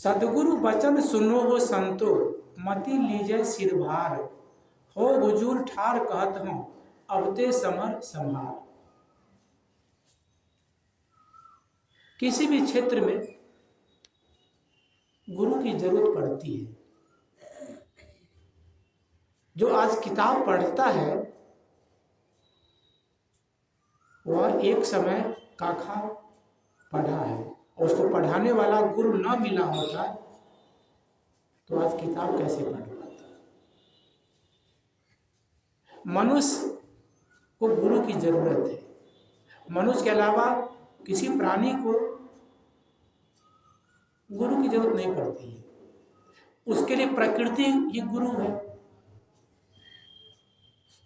सदगुरु बचन सुनो हो संतो, मति लीजय सिर भार। हो हुजूर ठार कहत हूँ, अबते समर संभार। किसी भी क्षेत्र में गुरु की जरूरत पड़ती है। जो आज किताब पढ़ता है वह एक समय काखा पढ़ा है, और उसको पढ़ाने वाला गुरु न मिला होता तो आज किताब कैसे पढ़ पाता। मनुष्य को गुरु की जरूरत है। मनुष्य के अलावा किसी प्राणी को गुरु की जरूरत नहीं पड़ती है। उसके लिए प्रकृति ही गुरु है।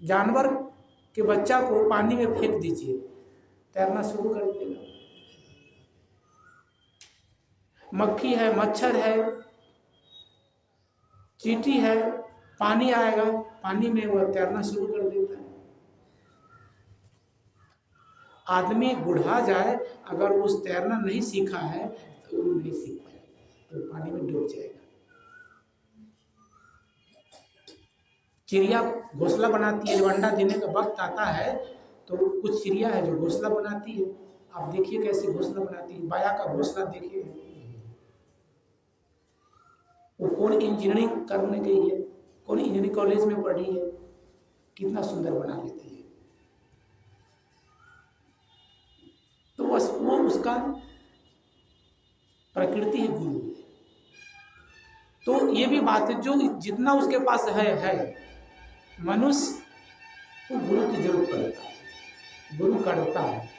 जानवर के बच्चा को पानी में फेंक दीजिए, तैरना शुरू कर देगा। मक्खी है, मच्छर है, चींटी है, पानी आएगा, पानी में वह तैरना शुरू कर देता है। आदमी बुढ़ा जाए, अगर उस तैरना नहीं सीखा है तो वो नहीं सीख पाएगा, तो पानी में डूब जाएगा। चिड़िया घोंसला बनाती है, जब अंडा देने का वक्त आता है तो कुछ चिड़िया है जो घोंसला बनाती है। आप देखिए कैसे घोंसला बनाती है। बाया का घोंसला देखिए, वो कौन इंजीनियरिंग करने गई है, कौन इंजीनियरिंग कॉलेज में पढ़ी है, कितना सुंदर बना लेती है। तो बस वो उसका प्रकृति ही गुरु है। तो ये भी बात है, जो जितना उसके पास है मनुष्य को गुरु की जरूरत पड़ता है, गुरु करता है।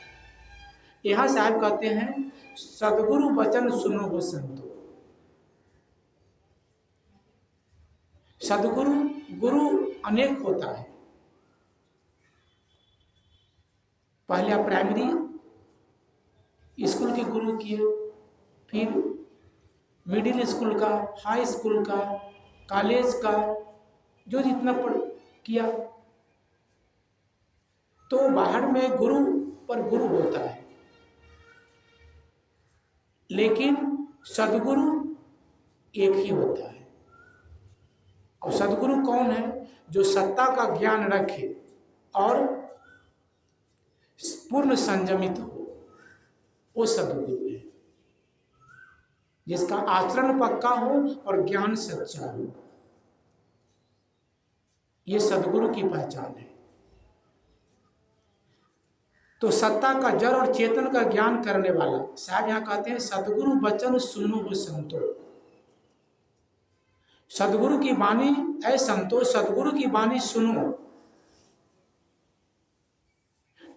यहाँ साहब कहते हैं, सदगुरु वचन सुनो हो संतो। सदगुरु गुरु अनेक होता है। पहले आप प्राइमरी स्कूल के गुरु किए, फिर मिडिल स्कूल का, हाई स्कूल का, कॉलेज का, जो जितना पढ़ किया, तो बाहर में गुरु पर गुरु होता है। लेकिन सदगुरु एक ही होता है। और सदगुरु कौन है? जो सत्ता का ज्ञान रखे और पूर्ण संयमित हो, वो सदगुरु है। जिसका आचरण पक्का हो और ज्ञान सच्चा हो, ये सदगुरु की पहचान है। तो सत्ता का जड़ और चेतन का ज्ञान करने वाला साहब यहां कहते हैं, सदगुरु वचन सुनो हो संतो। सदगुरु की वाणी ऐ संतो, सदगुरु की वाणी सुनो,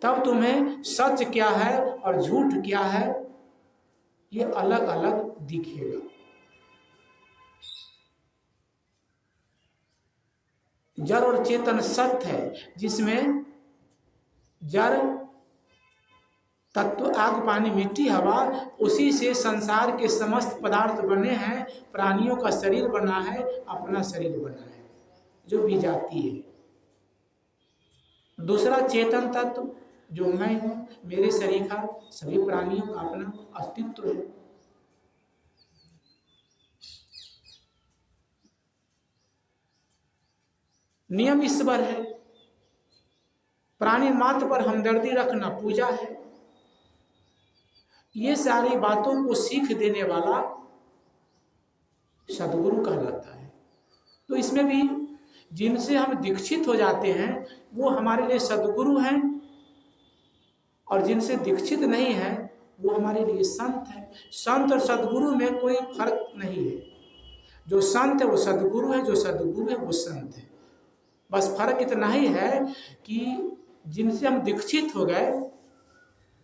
तब तुम्हें सच क्या है और झूठ क्या है ये अलग अलग दिखेगा। जड़ और चेतन सत्य है, जिसमें जड़ तत्व आग पानी मिट्टी हवा, उसी से संसार के समस्त पदार्थ बने हैं। प्राणियों का शरीर बना है, अपना शरीर बना है जो भी जाती है। दूसरा चेतन तत्व जो मैं हूं, मेरे शरीर का, सभी प्राणियों का अपना अस्तित्व है। नियम ईश्वर है। प्राणी मात्र पर हमदर्दी रखना पूजा है। ये सारी बातों को सीख देने वाला सदगुरु कहलाता है। तो इसमें भी जिनसे हम दीक्षित हो जाते हैं वो हमारे लिए सदगुरु हैं, और जिनसे दीक्षित नहीं है वो हमारे लिए संत है। संत और सदगुरु में कोई फर्क नहीं है। जो संत है वो सदगुरु है, जो सदगुरु है वो संत है। बस फर्क इतना ही है कि जिनसे हम दीक्षित हो गए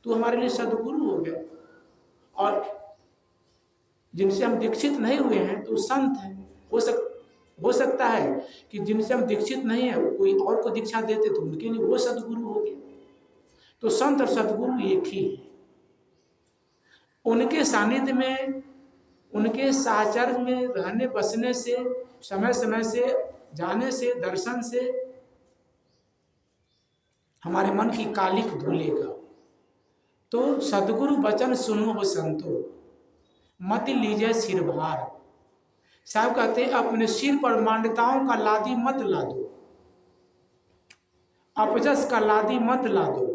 तो हमारे लिए सदगुरु हो गए, और जिनसे हम दीक्षित नहीं हुए हैं तो संत हैं। हो सकता है कि जिनसे हम दीक्षित नहीं है कोई और को दीक्षा देते तो उनके लिए वो सदगुरु हो गया। तो संत और सदगुरु एक ही है। उनके सानिध्य में, उनके साहचर्य में रहने बसने से, समय समय से जाने से, दर्शन से हमारे मन की कालिक धुलेगा। तो सदगुरु वचन सुनो हो संतो, मत लीजिए सिर भार। साहब कहते हैं अपने सिर पर मान्यताओं का लादी मत ला दो, अपजस का लादी मत ला दो,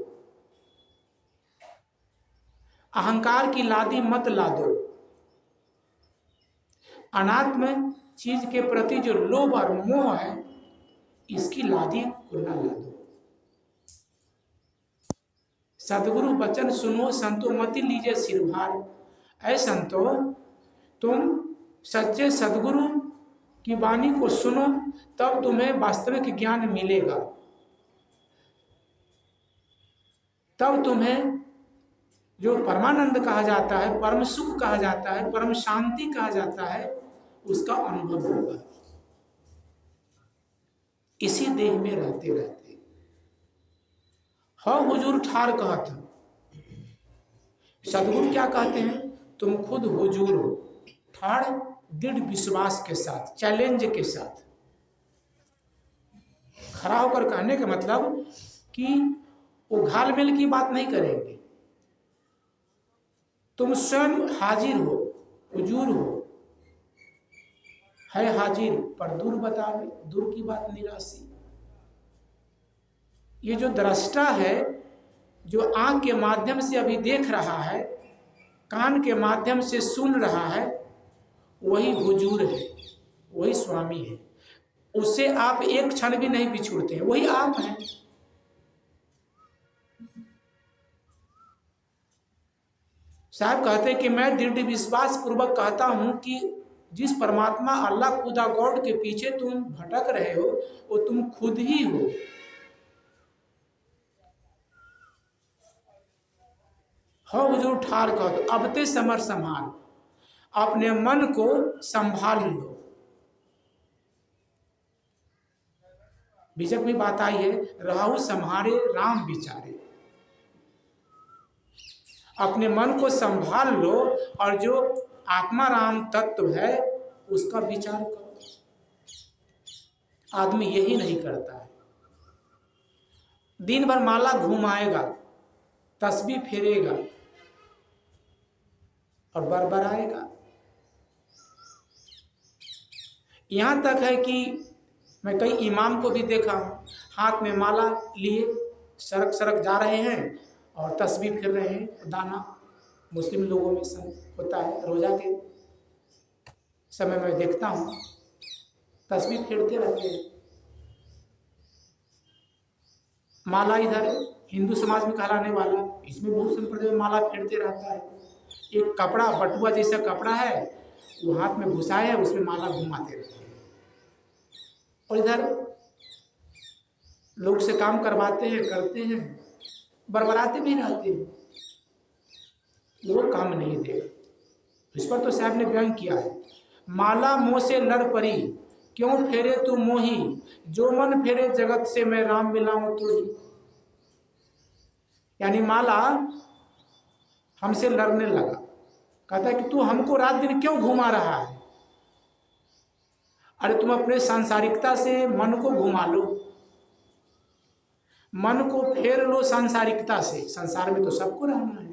अहंकार की लादी मत ला दो, अनात्म चीज के प्रति जो लोभ और मोह है इसकी लादी को न ला दो। सदगुरु वचन सुनो संतो मत लीजिए सिर भार। ऐ संतो तुम सच्चे सदगुरु की वाणी को सुनो, तब तुम्हें वास्तविक ज्ञान मिलेगा, तब तुम्हें जो परमानंद कहा जाता है, परम सुख कहा जाता है, परम शांति कहा जाता है, उसका अनुभव होगा इसी देह में रहते रहते। हाँ हुजूर ठार कहत। सदगुरु क्या कहते हैं? तुम खुद हुजूर हो, ठाड़ दृढ़ विश्वास के साथ, चैलेंज के साथ खड़ा होकर कहने का मतलब कि वो घालमेल की बात नहीं करेंगे। तुम स्वयं हाजिर हो, हुजूर हो, है हाजिर पर दूर बतावे, दूर की बात निराशी। ये जो दृष्टा है, जो आंख के माध्यम से अभी देख रहा है, कान के माध्यम से सुन रहा है, वही हुजूर है, वही स्वामी है। उससे आप एक क्षण भी नहीं बिछुड़ते हैं, वही आप हैं। साहब कहते हैं कि मैं दृढ़ विश्वास पूर्वक कहता हूं कि जिस परमात्मा अल्लाह खुदा गॉड के पीछे तुम भटक रहे हो, वो तुम खुद ही हो। हाँ हुजूर ठार कहो तो अब ते समर संभाल, अपने मन को संभाल लो। बीजक में बात आई है, रहु संहारे राम विचारे। अपने मन को संभाल लो और जो आत्मा राम तत्व है उसका विचार करो। आदमी यही नहीं करता है, दिन भर माला घुमाएगा, तस्बीह फेरेगा और बरबराएगा। यहां तक है कि मैं कई इमाम को भी देखा हूं, हाथ में माला लिए सड़क सड़क जा रहे हैं और तस्बीह फेर रहे हैं। दाना मुस्लिम लोगों में होता है, रोजा के समय में देखता हूं तस्बीह फेरते रहते हैं। माला इधर हिंदू समाज में कहलाने वाला, इसमें बहुत संप्रदाय में माला फेरते रहता है। एक कपड़ा बटुआ जैसा कपड़ा है, वो हाथ में घुसाए है, उसमें माला घुमाते रहते हैं। और इधर लोग से काम करवाते हैं, करते हैं, बरबराते भी रहते हैं, वो काम नहीं देगा। इस पर तो साहब ने बयान किया है, माला मोह से लड़ पड़ी, क्यों फेरे तू मोही, जो मन फेरे जगत से मैं राम मिलाऊं तो ही। यानी माला हमसे लड़ने लगा, कहता है कि तू हमको रात दिन क्यों घुमा रहा है। अरे तुम अपने सांसारिकता से मन को घुमा लो, मन को फेर लो सांसारिकता से। संसार में तो सबको रहना है।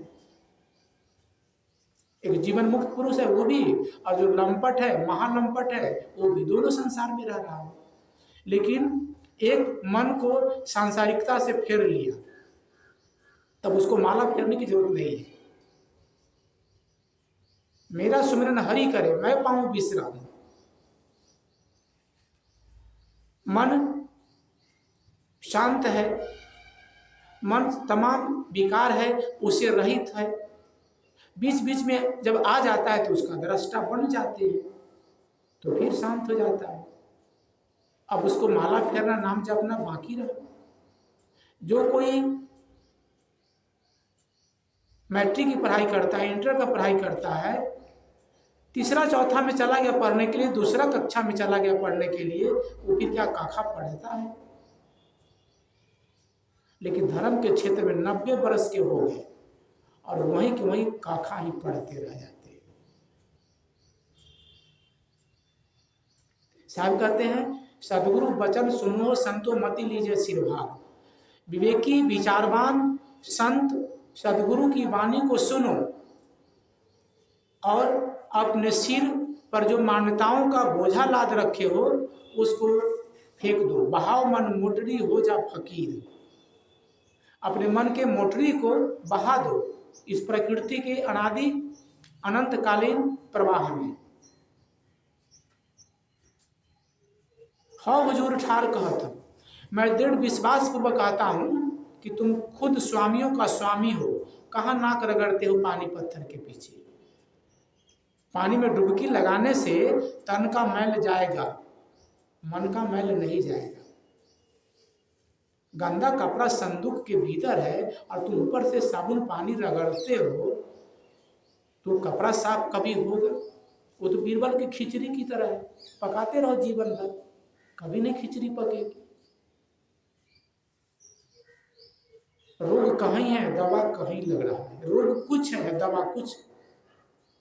एक जीवन मुक्त पुरुष है वो भी, और जो लंपट है, महालंपट है, वो भी, दोनों संसार में रह रहा है। लेकिन एक मन को सांसारिकता से फेर लिया, तब उसको माला फेरने की जरूरत नहीं है। मेरा सुमिरन हरि करे, मैं पाऊं विश्राम। मन शांत है, मन तमाम विकार है उससे रहित है। बीच बीच में जब आ जाता है तो उसका दृष्टा बन जाते हैं, तो फिर शांत हो जाता है। अब उसको माला फेरना, नाम जपना बाकी रहा। जो कोई मैट्रिक की पढ़ाई करता है, इंटर का पढ़ाई करता है, तीसरा चौथा में चला गया पढ़ने के लिए, दूसरा कक्षा में चला गया पढ़ने के लिए, वो फिर क्या काखा पढ़ता है। लेकिन धर्म के क्षेत्र में 90 वर्ष के हो गए और वहीं के वहीं काखा ही पढ़ते रह जाते हैं। साहब कहते हैं, सदगुरु वचन सुनो संतो मति लीजिए सिर भार। विवेकी विचारवान संत सदगुरु की वाणी को सुनो और अपने सिर पर जो मान्यताओं का बोझा लाद रखे हो उसको फेंक दो। बहाव मन मोटरी हो जा फकीर। अपने मन के मोटरी को बहा दो इस प्रकृति के अनादि अनंतकालीन प्रवाह में। हाँ हुजूर ठार कहत, मैं दृढ़ विश्वास पूर्वक कहता हूं कि तुम खुद स्वामियों का स्वामी हो। कहाँ नाक रगड़ते हो पानी पत्थर के पीछे। पानी में डुबकी लगाने से तन का मैल जाएगा, मन का मैल नहीं जाएगा। गंदा कपड़ा संदूक के भीतर है और तुम ऊपर से साबुन पानी रगड़ते हो तो कपड़ा साफ कभी होगा? वो तो बीरबल की खिचड़ी की तरह है, पकाते रहो जीवन भर, कभी नहीं खिचड़ी पकेगी। रोग कहीं है, दवा कहीं लग रहा है। रोग कुछ है, दवा कुछ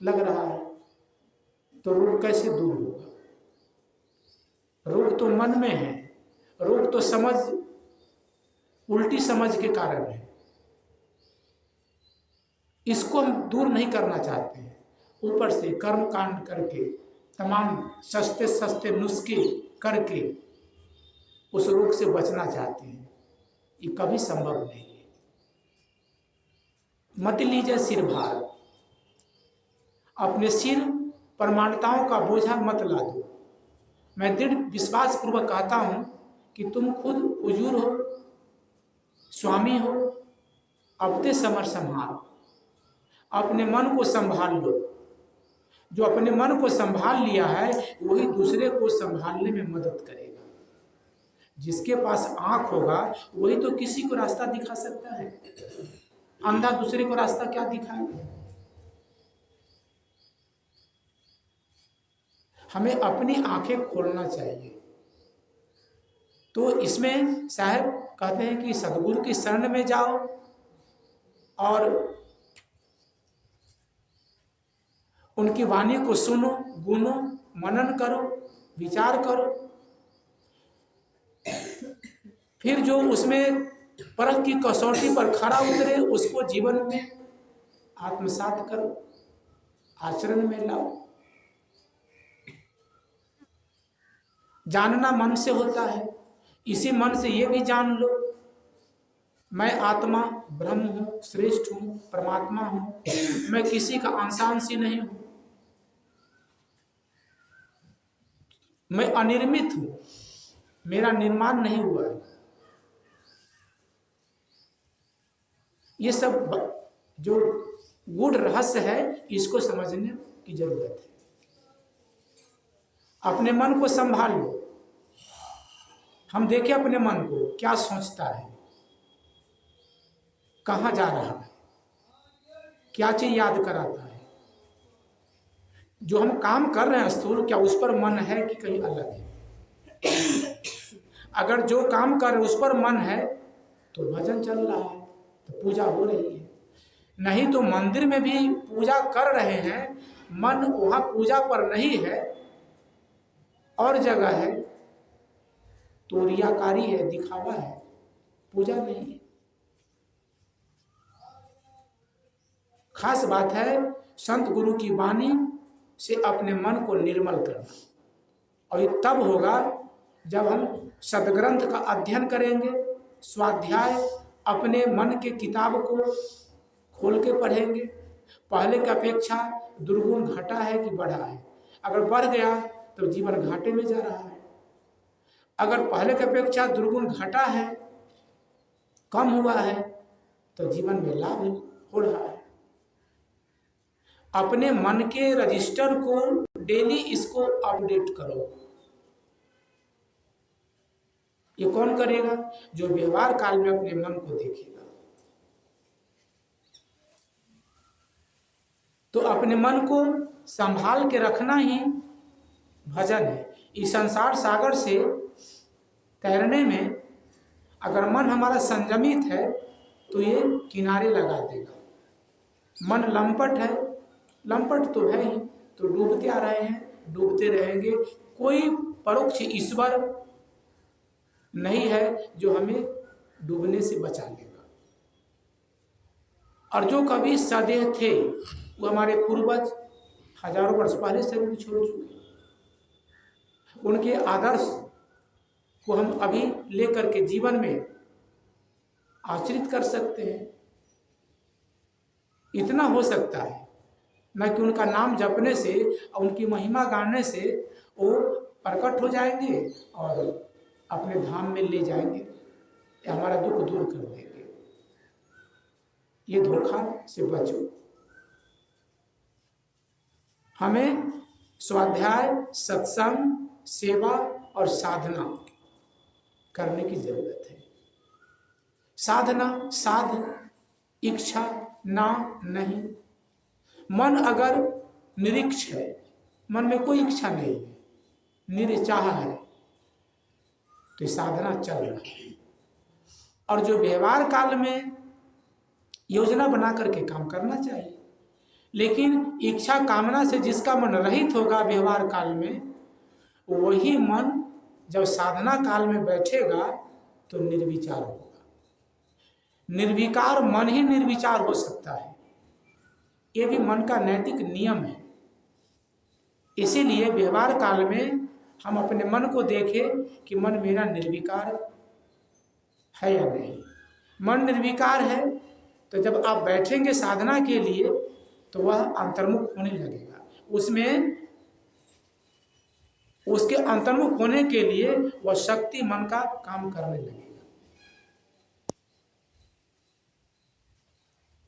लग रहा है, तो रोग कैसे दूर होगा? रोग तो मन में है। रोग तो समझ, उल्टी समझ के कारण है। इसको हम दूर नहीं करना चाहते हैं। ऊपर से कर्म कांड करके, तमाम सस्ते सस्ते नुस्खे करके उस रोग से बचना चाहते हैं। ये कभी संभव नहीं है। मत लीजिए सिर भार। अपने सिर पर मान्यताओं का बोझा मत ला दो। मैं दृढ़ विश्वास पूर्वक कहता हूं कि तुम खुद हुजूर हो, स्वामी हो। अपने समर संभाल, अपने मन को संभाल लो। जो अपने मन को संभाल लिया है वही दूसरे को संभालने में मदद करेगा। जिसके पास आंख होगा वही तो किसी को रास्ता दिखा सकता है। अंधा दूसरे को रास्ता क्या दिखाएगा? हमें अपनी आंखें खोलना चाहिए। तो इसमें साहब कहते हैं कि सदगुरु की शरण में जाओ और उनकी वाणी को सुनो, गुनो, मनन करो, विचार करो। फिर जो उसमें परख की कसौटी पर खरा उतरे उसको जीवन में आत्मसात करो, आचरण में लाओ। जानना मन से होता है। इसी मन से ये भी जान लो मैं आत्मा ब्रह्म हूँ, श्रेष्ठ हूँ, परमात्मा हूँ। मैं किसी का अंशांशी नहीं हूँ। मैं अनिर्मित हूँ, मेरा निर्माण नहीं हुआ है। ये सब जो गूढ़ रहस्य है इसको समझने की जरूरत है। अपने मन को संभाल लो। हम देखें अपने मन को क्या सोचता है, कहाँ जा रहा है, क्या चीज याद कराता है। जो हम काम कर रहे हैं स्थूल, क्या उस पर मन है कि कहीं अलग है? अगर जो काम कर रहे उस पर मन है तो भजन चल रहा है, तो पूजा हो रही है। नहीं तो मंदिर में भी पूजा कर रहे हैं, मन वहां पूजा पर नहीं है और जगह है, तो रियाकारी है, दिखावा है, पूजा नहीं है। खास बात है संत गुरु की वाणी से अपने मन को निर्मल करना। और ये तब होगा जब हम सदग्रंथ का अध्ययन करेंगे, स्वाध्याय अपने मन के किताब को खोल के पढ़ेंगे। पहले की अपेक्षा दुर्गुण घटा है कि बढ़ा है? अगर बढ़ गया तो जीवन घाटे में जा रहा है। अगर पहले की अपेक्षा दुर्गुण घटा है, कम हुआ है, तो जीवन में लाभ हो रहा है। अपने मन के रजिस्टर को डेली इसको अपडेट करो। ये कौन करेगा? जो व्यवहार काल में अपने मन को देखेगा। तो अपने मन को संभाल के रखना ही भजन है। इस संसार सागर से तैरने में अगर मन हमारा संयमित है तो ये किनारे लगा देगा। मन लंपट है, लंपट तो है ही, तो डूबते आ रहे हैं, डूबते रहेंगे। कोई परोक्ष ईश्वर नहीं है जो हमें डूबने से बचा लेगा। और जो कभी सदैव थे वो हमारे पूर्वज, हजारों वर्ष पहले शरीर छोड़ चुके। उनके आदर्श को हम अभी लेकर के जीवन में आचरित कर सकते हैं। इतना हो सकता है न कि उनका नाम जपने से और उनकी महिमा गाने से वो प्रकट हो जाएंगे और अपने धाम में ले जाएंगे, हमारा दुख दूर कर देंगे। ये धोखा से बचो। हमें स्वाध्याय, सत्संग, सेवा और साधना करने की जरूरत है। साधना, साध, इच्छा ना नहीं। मन अगर निरीक्ष है, मन में कोई इच्छा नहीं है, निरचाह है, तो साधना चल रहा है। और जो व्यवहार काल में योजना बना करके काम करना चाहिए, लेकिन इच्छा कामना से जिसका मन रहित होगा व्यवहार काल में, वही मन जब साधना काल में बैठेगा तो निर्विचार होगा। निर्विकार मन ही निर्विचार हो सकता है। ये भी मन का नैतिक नियम है। इसीलिए व्यवहार काल में हम अपने मन को देखें कि मन मेरा निर्विकार है या नहीं। मन निर्विकार है तो जब आप बैठेंगे साधना के लिए तो वह अंतर्मुख होने लगेगा। उसमें उसके अंतर्मुख होने के लिए वह शक्ति मन का काम करने लगेगा।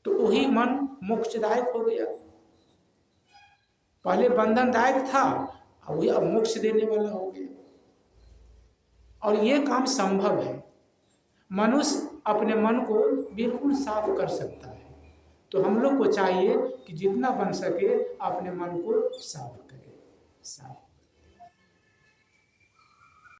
तो वही मन मोक्षदायक हो गया। पहले बंधनदायक था, अब वही अब मोक्ष देने वाला हो गया। और ये काम संभव है। मनुष्य अपने मन को बिल्कुल साफ कर सकता है। तो हम लोग को चाहिए कि जितना बन सके अपने मन को साफ करें। साफ